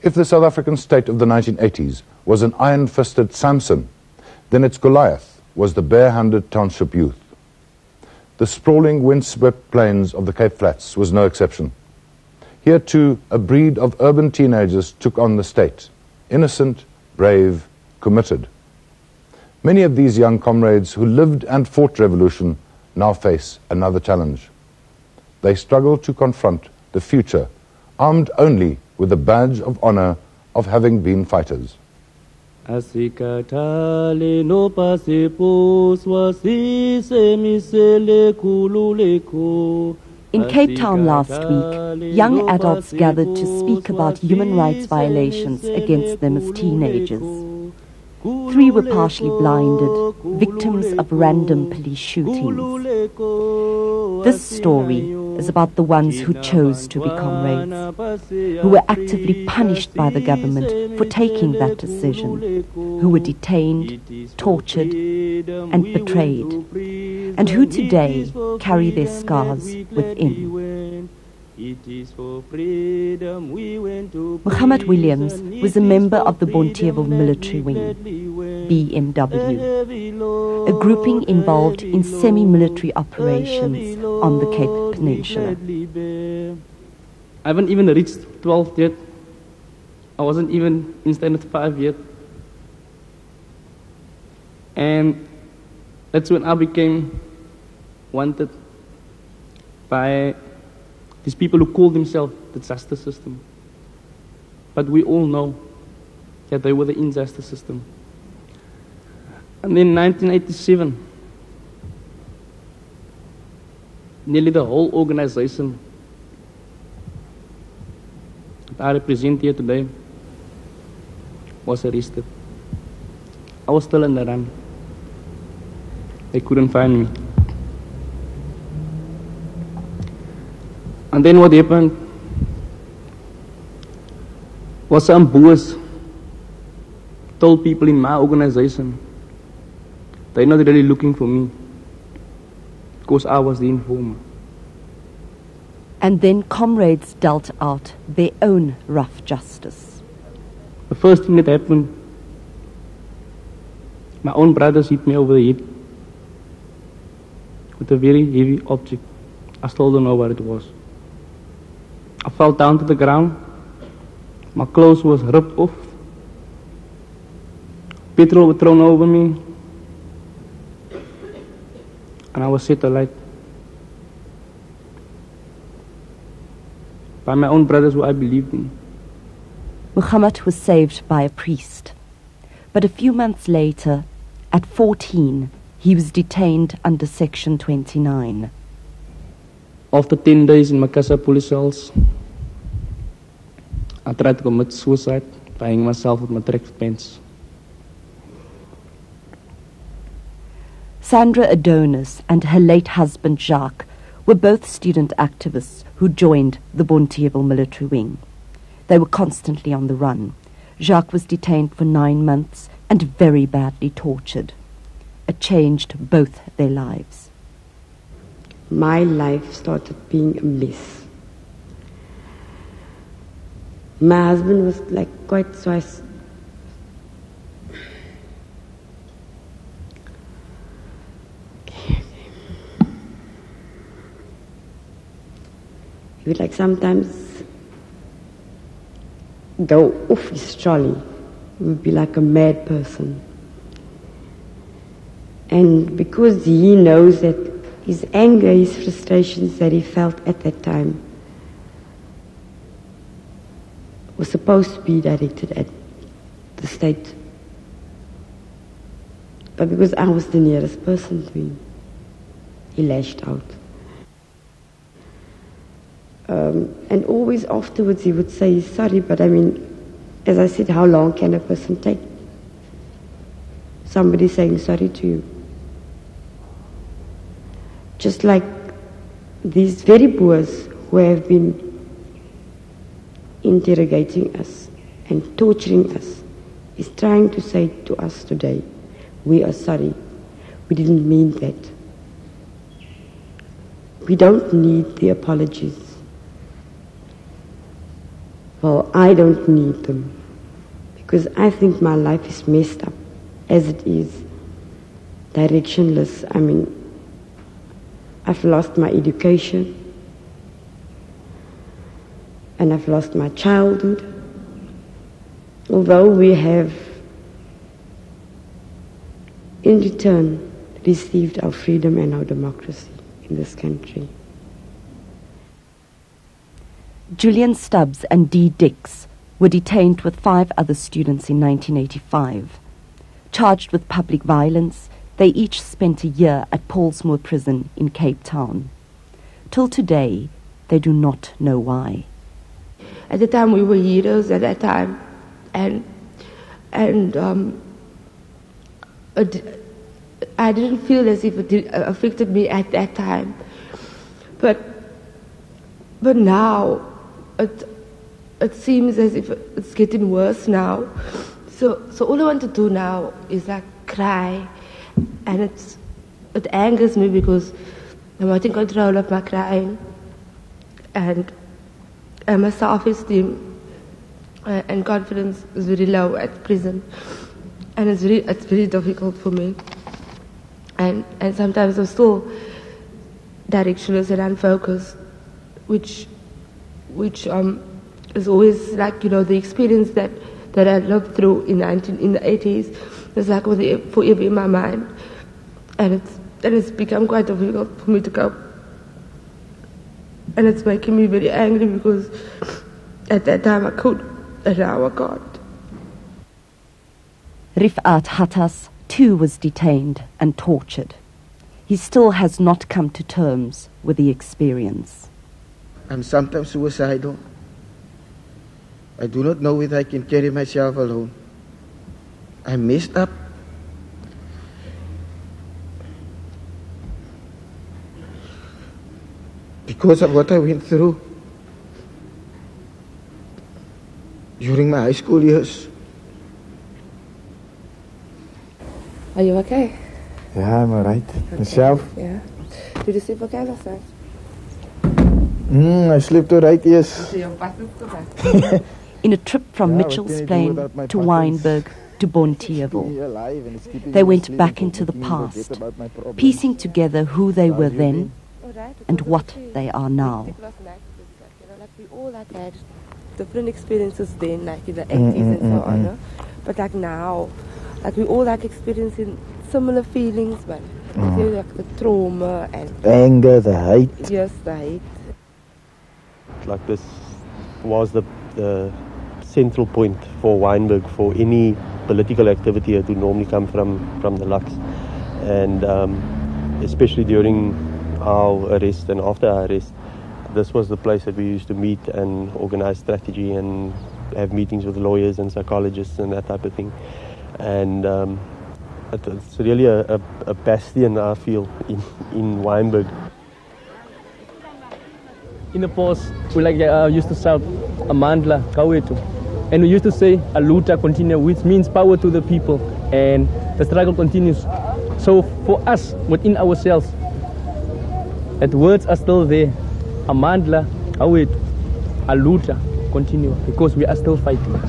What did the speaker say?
If the South African state of the 1980s was an iron-fisted Samson, then its Goliath was the barehanded township youth. The sprawling, windswept plains of the Cape Flats was no exception. Here too, a breed of urban teenagers took on the state, innocent, brave, committed. Many of these young comrades who lived and fought revolution now face another challenge. They struggle to confront the future, armed only with the badge of honor of having been fighters. In Cape Town last week, young adults gathered to speak about human rights violations against them as teenagers. 3 were partially blinded, victims of random police shootings. This story is about the ones who chose to be comrades, who were actively punished by the government for taking that decision, who were detained, tortured, and betrayed, and who today carry their scars within. Muhammad Williams was a member of the Bonteheuwel military wing, BMW, a grouping involved in semi-military operations on the Cape Peninsula. I haven't even reached 12 yet. I wasn't even in standard 5 yet. And that's when I became wanted by these people who call themselves the justice system. But we all know that they were the injustice system. And then in 1987, nearly the whole organization that I represent here today was arrested. I was still in the run. They couldn't find me. And then what happened was some boers told people in my organization they're not really looking for me because I was the informer. And then comrades dealt out their own rough justice. The first thing that happened, my own brothers hit me over the head with a very heavy object. I still don't know what it was. I fell down to the ground. My clothes was ripped off. Petrol was thrown over me. And I was set alight. By my own brothers who I believed in. Muhammad was saved by a priest. But a few months later, at 14, he was detained under Section 29. After 10 days in Makassar police cells, I tried to commit suicide by hanging myself with my track pants. Sandra Adonis and her late husband Jacques were both student activists who joined the Bonteheuwel military wing. They were constantly on the run. Jacques was detained for 9 months and very badly tortured. It changed both their lives. My life started being a mess. My husband was like quite so he would like sometimes go off his trolley. He would be like a mad person. And because he knows that his anger, his frustrations that he felt at that time was supposed to be directed at the state. But because I was the nearest person to him, he lashed out. And always afterwards he would say, sorry, but I mean, as I said, how long can a person take somebody saying sorry to you? Just like these very Boers who have been interrogating us and torturing us is trying to say to us today, we are sorry, we didn't mean that. We don't need the apologies. Well, I don't need them because I think my life is messed up as it is, directionless. I mean, I've lost my education and I've lost my childhood. Although we have, in return, received our freedom and our democracy in this country. Julian Stubbs and Dee Dix were detained with 5 other students in 1985. Charged with public violence, they each spent a year at Paulsmoor Prison in Cape Town. Till today, they do not know why. At the time, we were heroes at that time, and I didn't feel as if it affected me at that time, but now it seems as if it's getting worse now. So all I want to do now is like cry, and it angers me because I'm not in control of my crying, and my self-esteem and confidence is very low at prison, and it's very difficult for me, and sometimes I'm still directionless and unfocused, which is always like, you know, the experience that I lived through in the 80s is like forever in my mind, and it's become quite difficult for me to cope. And it's making me very angry because at that time I could, and now I can't. Rifat Hattas too was detained and tortured. He still has not come to terms with the experience. I'm sometimes suicidal. I do not know if I can carry myself alone. I'm messed up. Because of what I went through during my high school years. Are you okay? Yeah, I'm alright. Okay. Yourself? Yeah. Did you sleep okay last night? I slept alright, yes. In a trip from Mitchell's Plain to Wynberg to Bonteheuwel, they went back into the past, piecing together who they were then and what they are now. We all had different experiences then, like in the 80s and so on. But like now, like we all experiencing similar feelings, man. Like the trauma and anger, the hate. Yes, the hate. Like this was the central point for Wynberg, for any political activity that would normally come from the Lux, and especially during our arrest and after our arrest, this was the place that we used to meet and organize strategy and have meetings with lawyers and psychologists and that type of thing. And it's really a bastion, I feel, in Wynberg. In the past, we used to shout Amandla Kawetu, and we used to say Aluta continue, which means power to the people, and the struggle continues. So for us, within ourselves, that words are still there. Amandla Kawetu, Aluta continue, because we are still fighting.